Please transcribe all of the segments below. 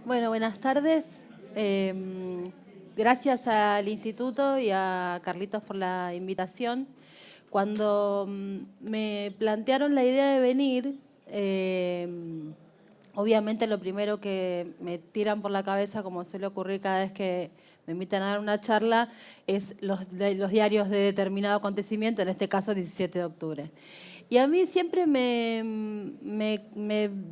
Bueno, buenas tardes. Gracias al Instituto y a Carlitos por la invitación. Cuando me plantearon la idea de venir, obviamente lo primero que me tiran por la cabeza, como suele ocurrir cada vez que me invitan a dar una charla, es los diarios de determinado acontecimiento, en este caso 17 de octubre. Y a mí siempre me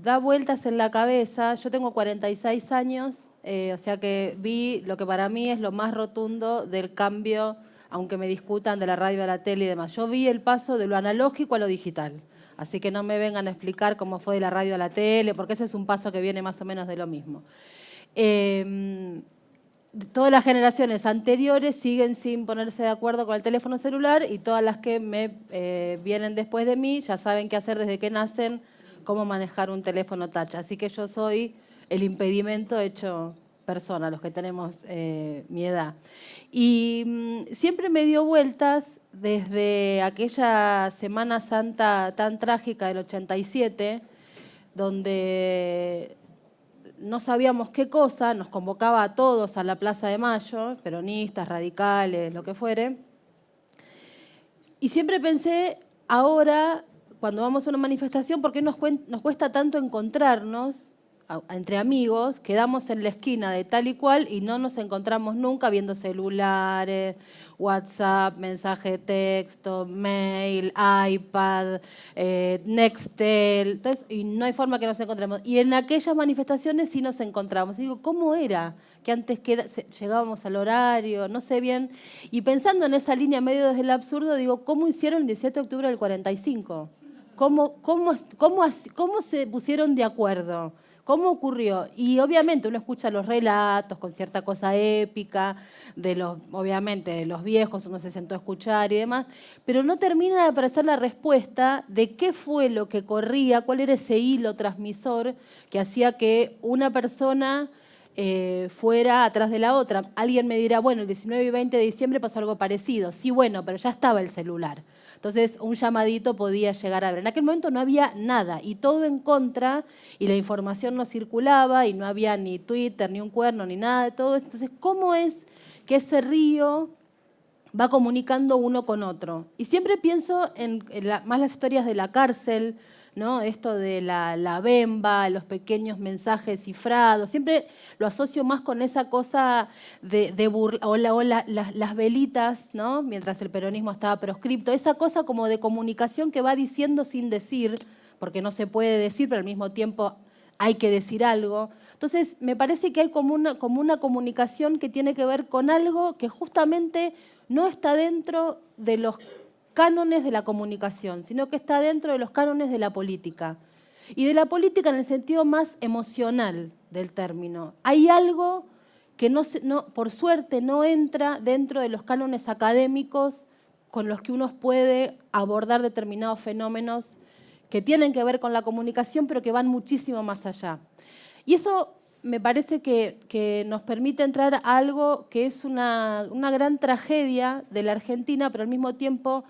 da vueltas en la cabeza. Yo tengo 46 años, o sea que vi lo que para mí es lo más rotundo del cambio, aunque me discutan de la radio a la tele y demás. Yo vi el paso de lo analógico a lo digital. Así que no me vengan a explicar cómo fue de la radio a la tele, porque ese es un paso que viene más o menos de lo mismo. Todas las generaciones anteriores siguen sin ponerse de acuerdo con el teléfono celular y todas las que vienen después de mí ya saben qué hacer desde que nacen, cómo manejar un teléfono touch. Así que yo soy el impedimento hecho persona, los que tenemos mi edad. Y siempre me dio vueltas desde aquella Semana Santa tan trágica del 87, donde no sabíamos qué cosa, nos convocaba a todos a la Plaza de Mayo, peronistas, radicales, lo que fuere. Y siempre pensé, ahora, cuando vamos a una manifestación, ¿por qué nos cuesta tanto encontrarnos entre amigos? Quedamos en la esquina de tal y cual y no nos encontramos nunca viendo celulares, WhatsApp, mensaje de texto, mail, iPad, Nextel, entonces, y no hay forma que nos encontremos. Y en aquellas manifestaciones sí nos encontramos. Y digo, ¿cómo era? Que antes llegábamos al horario, no sé bien. Y pensando en esa línea medio desde el absurdo, digo, ¿cómo hicieron el 17 de octubre del 45? ¿Cómo se pusieron de acuerdo? ¿Cómo ocurrió? Y obviamente uno escucha los relatos con cierta cosa épica, obviamente de los viejos, uno se sentó a escuchar y demás, pero no termina de aparecer la respuesta de qué fue lo que corría, cuál era ese hilo transmisor que hacía que una persona fuera atrás de la otra. Alguien me dirá, bueno, el 19 y 20 de diciembre pasó algo parecido. Sí, bueno, pero ya estaba el celular. Entonces, un llamadito podía llegar a ver. En aquel momento no había nada y todo en contra y la información no circulaba y no había ni Twitter, ni un cuerno, ni nada de todo. Entonces, ¿cómo es que ese río va comunicando uno con otro? Y siempre pienso más las historias de la cárcel, ¿no? Esto de la bemba, los pequeños mensajes cifrados. Siempre lo asocio más con esa cosa las velitas, ¿no? Mientras el peronismo estaba proscripto. Esa cosa como de comunicación que va diciendo sin decir, porque no se puede decir, pero al mismo tiempo hay que decir algo. Entonces, me parece que hay como una comunicación que tiene que ver con algo que justamente no está dentro de los cánones de la comunicación, sino que está dentro de los cánones de la política. Y de la política en el sentido más emocional del término. Hay algo que por suerte no entra dentro de los cánones académicos con los que uno puede abordar determinados fenómenos que tienen que ver con la comunicación, pero que van muchísimo más allá. Y eso me parece que nos permite entrar a algo que es una gran tragedia de la Argentina, pero al mismo tiempo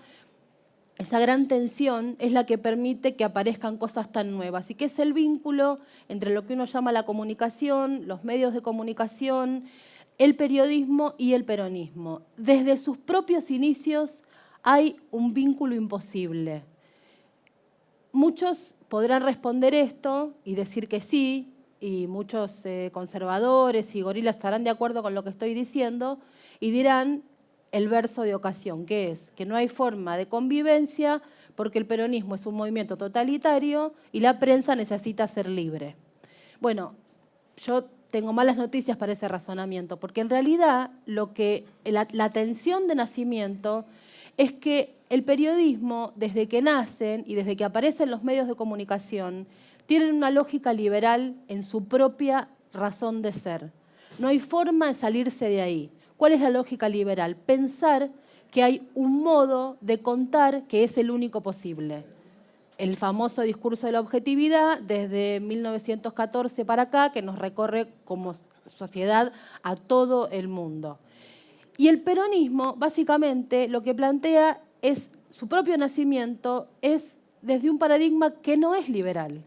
esa gran tensión es la que permite que aparezcan cosas tan nuevas. Y que es el vínculo entre lo que uno llama la comunicación, los medios de comunicación, el periodismo y el peronismo. Desde sus propios inicios hay un vínculo imposible. Muchos podrán responder esto y decir que sí, y muchos conservadores y gorilas estarán de acuerdo con lo que estoy diciendo y dirán el verso de ocasión, que es que no hay forma de convivencia porque el peronismo es un movimiento totalitario y la prensa necesita ser libre. Bueno, yo tengo malas noticias para ese razonamiento, porque en realidad la tensión de nacimiento es que el periodismo, desde que nacen y desde que aparecen los medios de comunicación, tienen una lógica liberal en su propia razón de ser. No hay forma de salirse de ahí. ¿Cuál es la lógica liberal? Pensar que hay un modo de contar que es el único posible. El famoso discurso de la objetividad desde 1914 para acá, que nos recorre como sociedad a todo el mundo. Y el peronismo, básicamente, lo que plantea es su propio nacimiento, es desde un paradigma que no es liberal,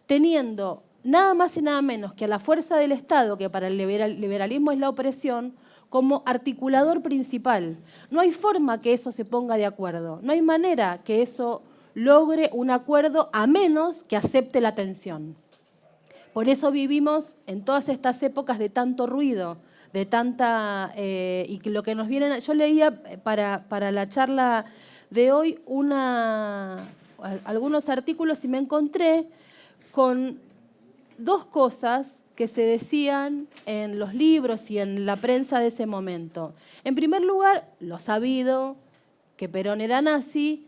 teniendo nada más y nada menos que a la fuerza del Estado, que para el liberalismo es la opresión, como articulador principal. No hay forma que eso se ponga de acuerdo, no hay manera que eso logre un acuerdo a menos que acepte la tensión. Por eso vivimos en todas estas épocas de tanto ruido, de tanta... y que lo que nos viene... Yo leía para la charla de hoy algunos artículos y me encontré con dos cosas que se decían en los libros y en la prensa de ese momento. En primer lugar, lo sabido, que Perón era nazi.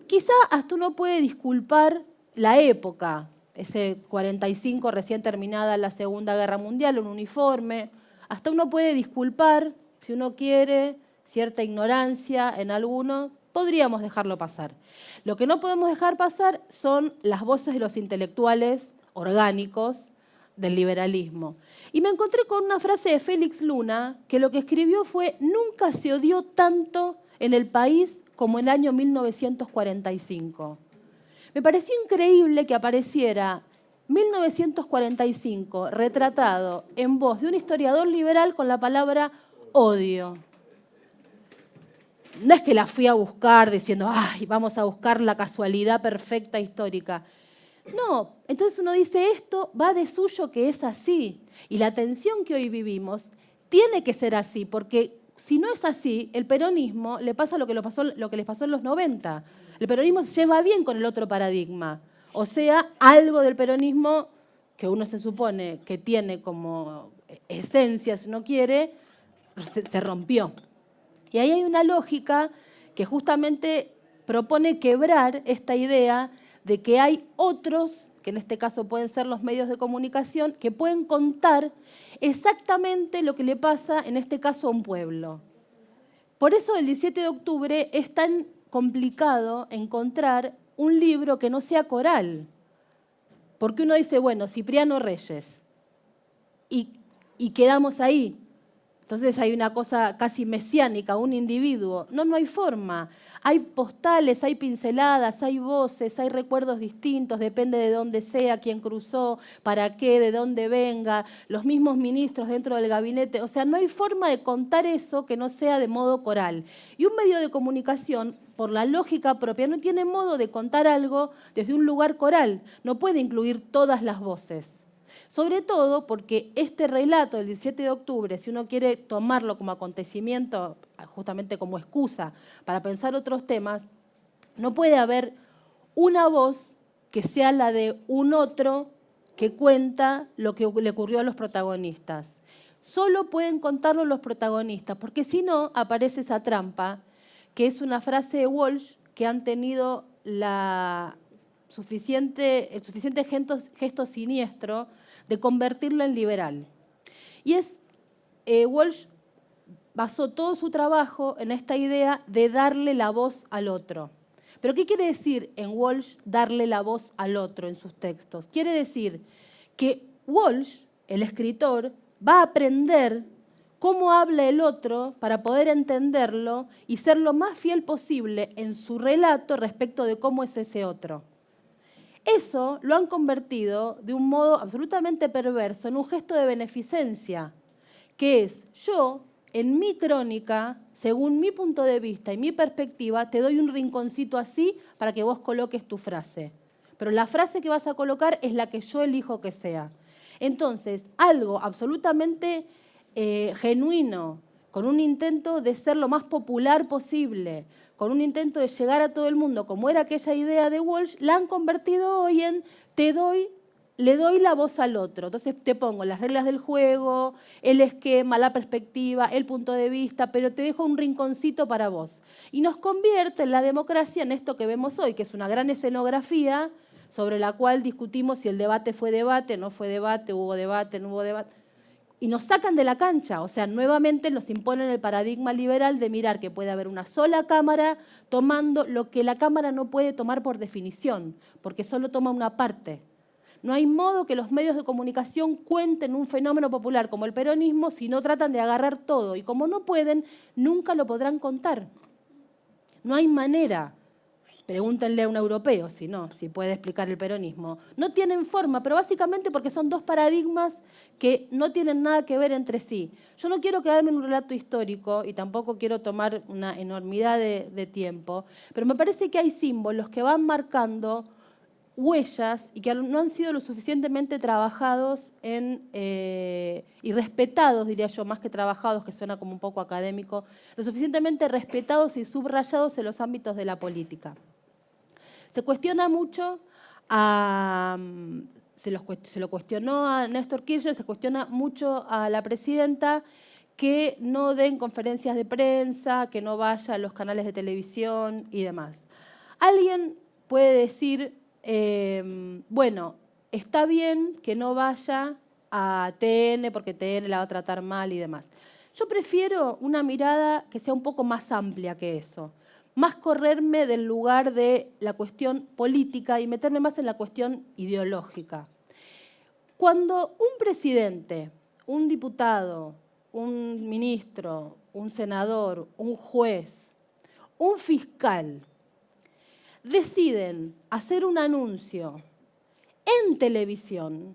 Quizá hasta uno puede disculpar la época, ese 45 recién terminada la Segunda Guerra Mundial, un uniforme. Hasta uno puede disculpar, si uno quiere, cierta ignorancia en alguno, podríamos dejarlo pasar. Lo que no podemos dejar pasar son las voces de los intelectuales orgánicos del liberalismo. Y me encontré con una frase de Félix Luna, que lo que escribió fue: nunca se odió tanto en el país como en el año 1945. Me pareció increíble que apareciera 1945 retratado en voz de un historiador liberal con la palabra odio. No es que la fui a buscar diciendo, ay, vamos a buscar la casualidad perfecta histórica. No, entonces uno dice, esto va de suyo que es así. Y la tensión que hoy vivimos tiene que ser así, porque si no es así, el peronismo le pasa lo que les pasó en los 90. El peronismo se lleva bien con el otro paradigma. O sea, algo del peronismo que uno se supone que tiene como esencia, si uno quiere, se rompió. Y ahí hay una lógica que justamente propone quebrar esta idea de que hay otros, que en este caso pueden ser los medios de comunicación, que pueden contar exactamente lo que le pasa, en este caso, a un pueblo. Por eso el 17 de octubre es tan complicado encontrar un libro que no sea coral. Porque uno dice, bueno, Cipriano Reyes, y quedamos ahí. Entonces hay una cosa casi mesiánica, un individuo. No hay forma. Hay postales, hay pinceladas, hay voces, hay recuerdos distintos, depende de dónde sea, quién cruzó, para qué, de dónde venga, los mismos ministros dentro del gabinete. O sea, no hay forma de contar eso que no sea de modo coral. Y un medio de comunicación, por la lógica propia, no tiene modo de contar algo desde un lugar coral. No puede incluir todas las voces. Sobre todo porque este relato del 17 de octubre, si uno quiere tomarlo como acontecimiento, justamente como excusa para pensar otros temas, no puede haber una voz que sea la de un otro que cuenta lo que le ocurrió a los protagonistas. Solo pueden contarlo los protagonistas, porque si no aparece esa trampa, que es una frase de Walsh que han tenido el suficiente gesto siniestro de convertirlo en liberal. Y Walsh basó todo su trabajo en esta idea de darle la voz al otro. ¿Pero qué quiere decir en Walsh darle la voz al otro en sus textos? Quiere decir que Walsh, el escritor, va a aprender cómo habla el otro para poder entenderlo y ser lo más fiel posible en su relato respecto de cómo es ese otro. Eso lo han convertido de un modo absolutamente perverso en un gesto de beneficencia, que es yo, en mi crónica, según mi punto de vista y mi perspectiva, te doy un rinconcito así para que vos coloques tu frase. Pero la frase que vas a colocar es la que yo elijo que sea. Entonces, algo absolutamente genuino, con un intento de ser lo más popular posible, con un intento de llegar a todo el mundo, como era aquella idea de Walsh, la han convertido hoy en le doy la voz al otro. Entonces te pongo las reglas del juego, el esquema, la perspectiva, el punto de vista, pero te dejo un rinconcito para vos. Y nos convierte en la democracia en esto que vemos hoy, que es una gran escenografía sobre la cual discutimos si el debate fue debate, no fue debate, hubo debate, no hubo debate. Y nos sacan de la cancha, o sea, nuevamente nos imponen el paradigma liberal de mirar que puede haber una sola cámara tomando lo que la cámara no puede tomar por definición, porque solo toma una parte. No hay modo que los medios de comunicación cuenten un fenómeno popular como el peronismo si no tratan de agarrar todo. Y como no pueden, nunca lo podrán contar. No hay manera. Pregúntenle a un europeo si puede explicar el peronismo. No tienen forma, pero básicamente porque son dos paradigmas que no tienen nada que ver entre sí. Yo no quiero quedarme en un relato histórico y tampoco quiero tomar una enormidad de tiempo, pero me parece que hay símbolos que van marcando huellas y que no han sido lo suficientemente trabajados y respetados, diría yo, más que trabajados, que suena como un poco académico, lo suficientemente respetados y subrayados en los ámbitos de la política. Se cuestiona mucho se lo cuestionó a Néstor Kirchner, se cuestiona mucho a la presidenta que no den conferencias de prensa, que no vaya a los canales de televisión y demás. Alguien puede decir, bueno, está bien que no vaya a TN porque TN la va a tratar mal y demás. Yo prefiero una mirada que sea un poco más amplia que eso. Más correrme del lugar de la cuestión política y meterme más en la cuestión ideológica. Cuando un presidente, un diputado, un ministro, un senador, un juez, un fiscal, deciden hacer un anuncio en televisión,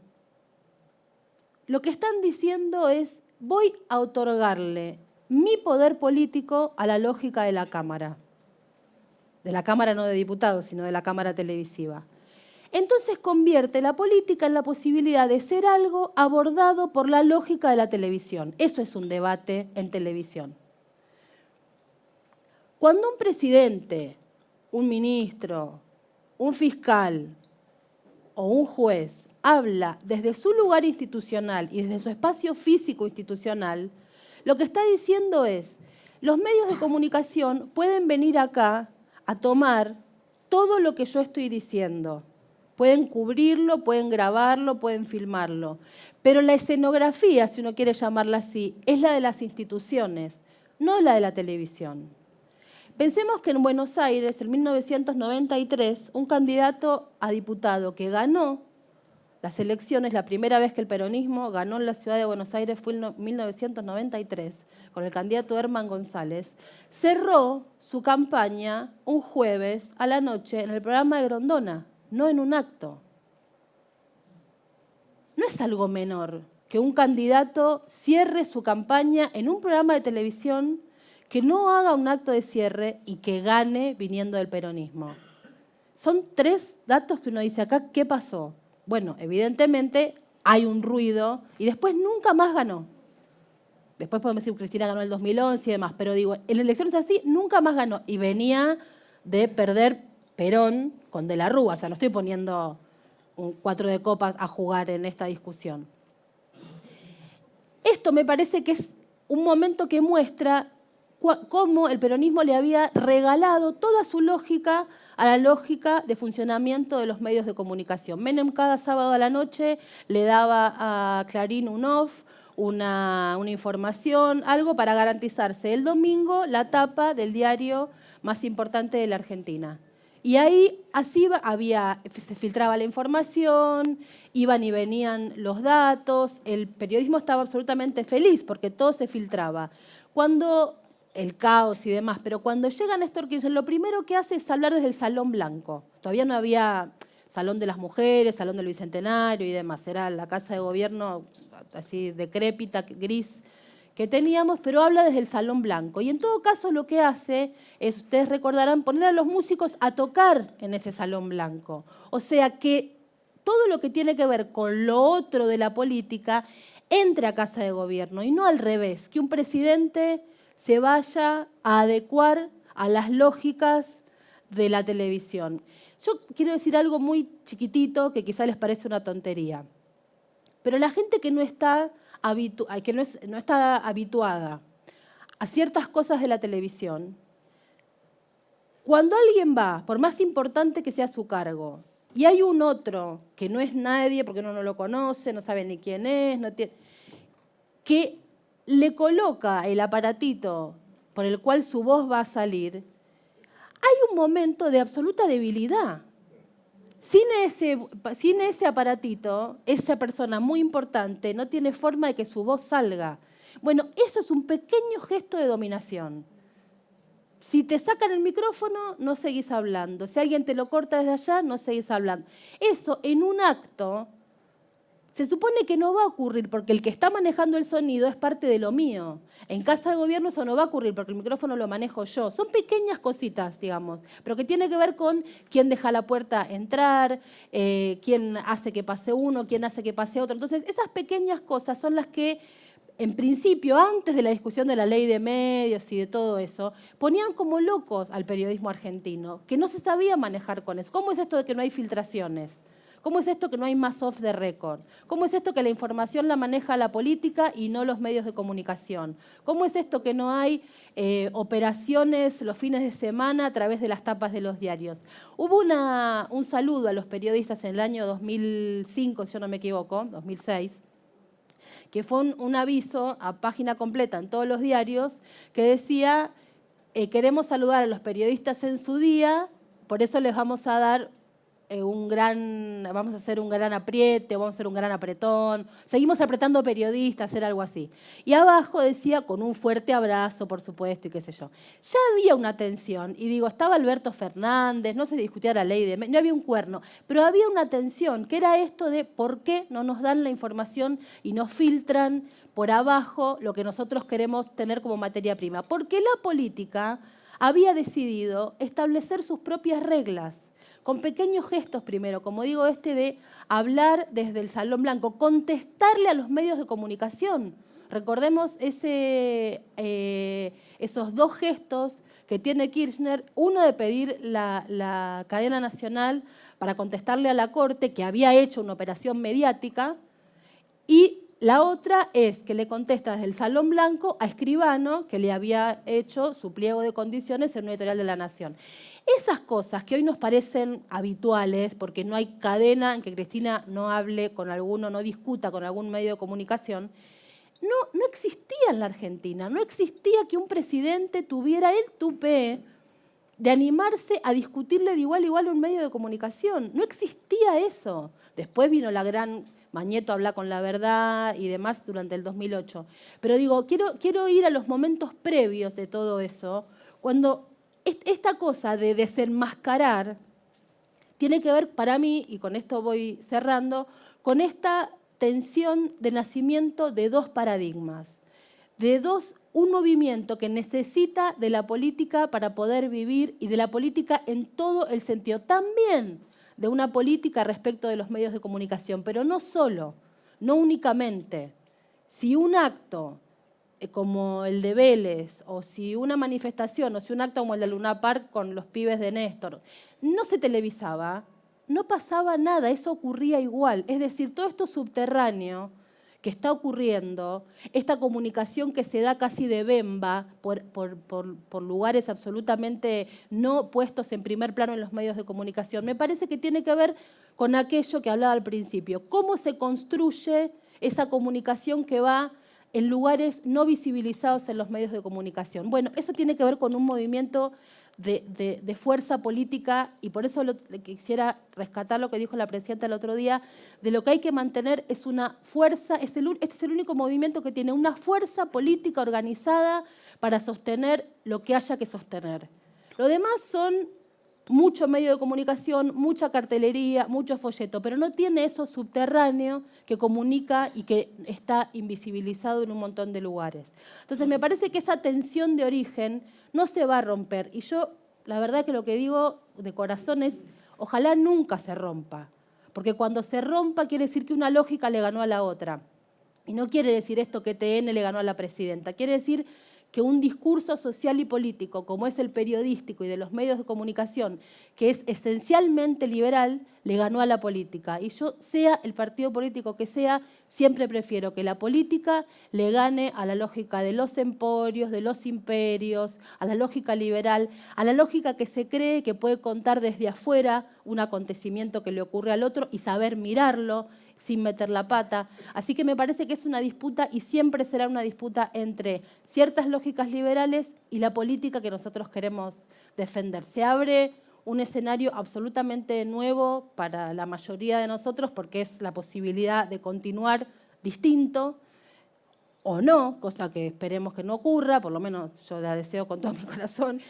lo que están diciendo es: voy a otorgarle mi poder político a la lógica de la Cámara. De la Cámara no de diputados, sino de la Cámara televisiva. Entonces convierte la política en la posibilidad de ser algo abordado por la lógica de la televisión. Eso es un debate en televisión. Cuando un presidente, un ministro, un fiscal o un juez habla desde su lugar institucional y desde su espacio físico institucional, lo que está diciendo es: los medios de comunicación pueden venir acá a tomar todo lo que yo estoy diciendo. Pueden cubrirlo, pueden grabarlo, pueden filmarlo. Pero la escenografía, si uno quiere llamarla así, es la de las instituciones, no la de la televisión. Pensemos que en Buenos Aires, en 1993, un candidato a diputado que ganó las elecciones, la primera vez que el peronismo ganó en la ciudad de Buenos Aires fue en 1993, con el candidato Herman González, cerró su campaña un jueves a la noche en el programa de Grondona, no en un acto. No es algo menor que un candidato cierre su campaña en un programa de televisión, que no haga un acto de cierre y que gane viniendo del peronismo. Son tres datos que uno dice acá: ¿qué pasó? Bueno, evidentemente hay un ruido y después nunca más ganó. Después podemos decir que Cristina ganó en el 2011 y demás, pero digo, en elecciones así nunca más ganó. Y venía de perder Perón con De la Rúa. O sea, no estoy poniendo un 4 de copas a jugar en esta discusión. Esto me parece que es un momento que muestra cómo el peronismo le había regalado toda su lógica a la lógica de funcionamiento de los medios de comunicación. Menem cada sábado a la noche le daba a Clarín un off, una información, algo para garantizarse el domingo la tapa del diario más importante de la Argentina. Y ahí así se filtraba la información, iban y venían los datos, el periodismo estaba absolutamente feliz porque todo se filtraba. El caos y demás, pero cuando llega Néstor Kirchner, lo primero que hace es hablar desde el Salón Blanco. Todavía no había Salón de las Mujeres, Salón del Bicentenario y demás. Era la casa de gobierno así decrépita, gris, que teníamos, pero habla desde el Salón Blanco. Y en todo caso lo que hace es, ustedes recordarán, poner a los músicos a tocar en ese Salón Blanco. O sea que todo lo que tiene que ver con lo otro de la política entre a casa de gobierno y no al revés, que un presidente se vaya a adecuar a las lógicas de la televisión. Yo quiero decir algo muy chiquitito que quizá les parece una tontería, pero la gente que no está habituada a ciertas cosas de la televisión, cuando alguien va, por más importante que sea su cargo, y hay un otro que no es nadie porque uno no lo conoce, no sabe ni quién es, que le coloca el aparatito por el cual su voz va a salir, hay un momento de absoluta debilidad. Sin ese aparatito, esa persona muy importante no tiene forma de que su voz salga. Bueno, eso es un pequeño gesto de dominación. Si te sacan el micrófono, no seguís hablando. Si alguien te lo corta desde allá, no seguís hablando. Eso en un acto se supone que no va a ocurrir porque el que está manejando el sonido es parte de lo mío. En casa de gobierno eso no va a ocurrir porque el micrófono lo manejo yo. Son pequeñas cositas, digamos, pero que tiene que ver con quién deja la puerta entrar, quién hace que pase uno, quién hace que pase otro. Entonces, esas pequeñas cosas son las que, en principio, antes de la discusión de la ley de medios y de todo eso, ponían como locos al periodismo argentino, que no se sabía manejar con eso. ¿Cómo es esto de que no hay filtraciones? ¿Cómo es esto que no hay más off the record? ¿Cómo es esto que la información la maneja la política y no los medios de comunicación? ¿Cómo es esto que no hay operaciones los fines de semana a través de las tapas de los diarios? Hubo un saludo a los periodistas en el año 2005, si yo no me equivoco, 2006, que fue un aviso a página completa en todos los diarios que decía, queremos saludar a los periodistas en su día, por eso les vamos a dar vamos a hacer un gran apriete, vamos a hacer un gran apretón, seguimos apretando periodistas, era algo así. Y abajo decía, con un fuerte abrazo, por supuesto, y qué sé yo. Ya había una tensión, y digo, estaba Alberto Fernández, no se discutía la ley no había un cuerno, pero había una tensión, que era esto de por qué no nos dan la información y nos filtran por abajo lo que nosotros queremos tener como materia prima. Porque la política había decidido establecer sus propias reglas, con pequeños gestos primero, como digo, de hablar desde el Salón Blanco, contestarle a los medios de comunicación. Recordemos esos dos gestos que tiene Kirchner, uno de pedir la cadena nacional para contestarle a la Corte, que había hecho una operación mediática, y la otra es que le contesta desde el Salón Blanco a Escribano, que le había hecho su pliego de condiciones en un editorial de La Nación. Esas cosas que hoy nos parecen habituales, porque no hay cadena en que Cristina no hable con alguno, no discuta con algún medio de comunicación, no existía en la Argentina. No existía que un presidente tuviera el tupé de animarse a discutirle de igual a igual a un medio de comunicación. No existía eso. Después vino la gran Mañeto habla con la verdad y demás durante el 2008. Pero digo, quiero ir a los momentos previos de todo eso, cuando esta cosa de desenmascarar tiene que ver para mí, y con esto voy cerrando, con esta tensión de nacimiento de dos paradigmas, un movimiento que necesita de la política para poder vivir y de la política en todo el sentido, también de una política respecto de los medios de comunicación, pero no solo, no únicamente. Si un acto como el de Vélez, o si una manifestación, o si un acto como el de Luna Park con los pibes de Néstor, no se televisaba, no pasaba nada, eso ocurría igual. Es decir, todo esto subterráneo que está ocurriendo, esta comunicación que se da casi de bemba por lugares absolutamente no puestos en primer plano en los medios de comunicación, me parece que tiene que ver con aquello que hablaba al principio. ¿Cómo se construye esa comunicación que va en lugares no visibilizados en los medios de comunicación? Bueno, eso tiene que ver con un movimiento de fuerza política, y por eso quisiera rescatar lo que dijo la presidenta el otro día, de lo que hay que mantener es una fuerza, este es el único movimiento que tiene una fuerza política organizada para sostener lo que haya que sostener. Lo demás son mucho medio de comunicación, mucha cartelería, mucho folleto, pero no tiene eso subterráneo que comunica y que está invisibilizado en un montón de lugares. Entonces me parece que esa tensión de origen no se va a romper. Y yo, la verdad que lo que digo de corazón es, ojalá nunca se rompa, porque cuando se rompa quiere decir que una lógica le ganó a la otra. Y no quiere decir esto que TN le ganó a la presidenta, quiere decir que un discurso social y político, como es el periodístico y de los medios de comunicación, que es esencialmente liberal, le ganó a la política. Y yo, sea el partido político que sea, siempre prefiero que la política le gane a la lógica de los emporios, de los imperios, a la lógica liberal, a la lógica que se cree que puede contar desde afuera un acontecimiento que le ocurre al otro y saber mirarlo sin meter la pata. Así que me parece que es una disputa, y siempre será una disputa, entre ciertas lógicas liberales y la política que nosotros queremos defender. Se abre un escenario absolutamente nuevo para la mayoría de nosotros, porque es la posibilidad de continuar distinto, o no, cosa que esperemos que no ocurra, por lo menos yo la deseo con todo mi corazón.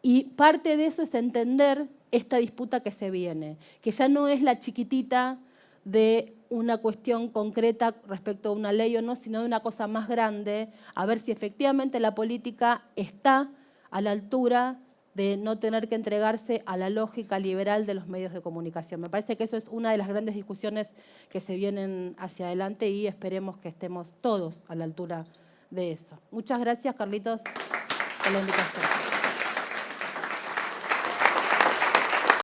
Y parte de eso es entender esta disputa que se viene, que ya no es la chiquitita de una cuestión concreta respecto a una ley o no, sino de una cosa más grande, a ver si efectivamente la política está a la altura de no tener que entregarse a la lógica liberal de los medios de comunicación. Me parece que eso es una de las grandes discusiones que se vienen hacia adelante y esperemos que estemos todos a la altura de eso. Muchas gracias, Carlitos, por la invitación.